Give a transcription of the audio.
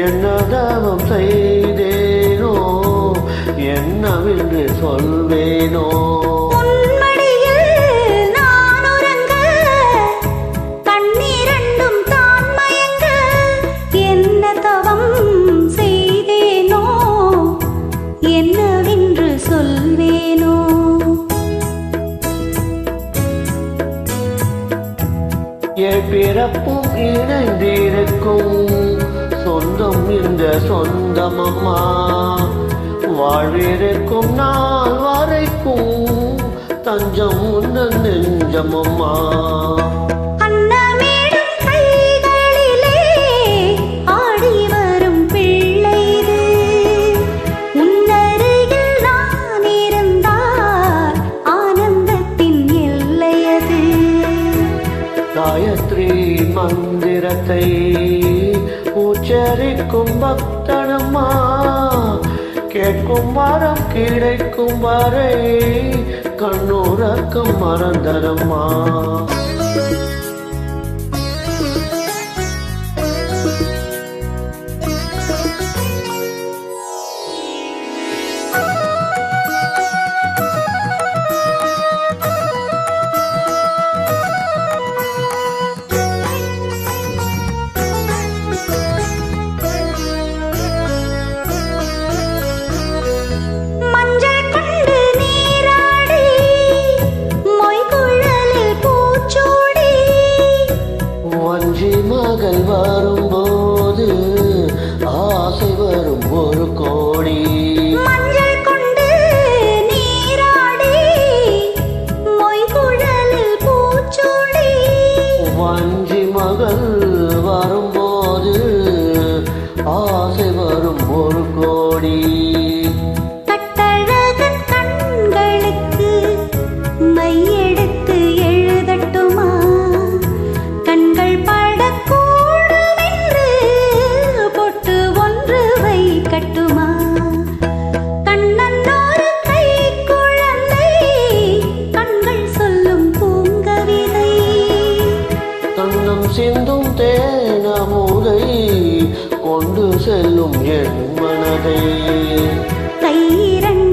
என்ன தவம் செய்தேனோ என்னவென்று சொல்வேனோ பிறப்பும் இணைந்திருக்கும் சொந்தம் இந்த சொந்தமம்மா வாழ்விருக்கும் நாள் வரைக்கும் தஞ்சம் உந்த நெஞ்சமம்மா காயத்ரி மந்திரத்தை உச்சரிக்கும் பக்தனம்மா கேட்கும் வரம் கிடைக்கும் வரை கண்ணுறக்கம் மறந்தரம்மா மகள் வரும்போது ஆசை வரும் ஒரு கோடி மஞ்சள் கொண்டு நீராடி மொய்குழலில் பூச்சூடி வஞ்சி மகள் வரும்போது ஆசை வரும் ஒரு கோடி கட்டழகன் கண்களுக்கு மையெடுத்து எழுதட்டுமா கண்கள் சிந்தும் தேனமுதை கொண்டு செல்லும் என் மனதை கையிரண்டு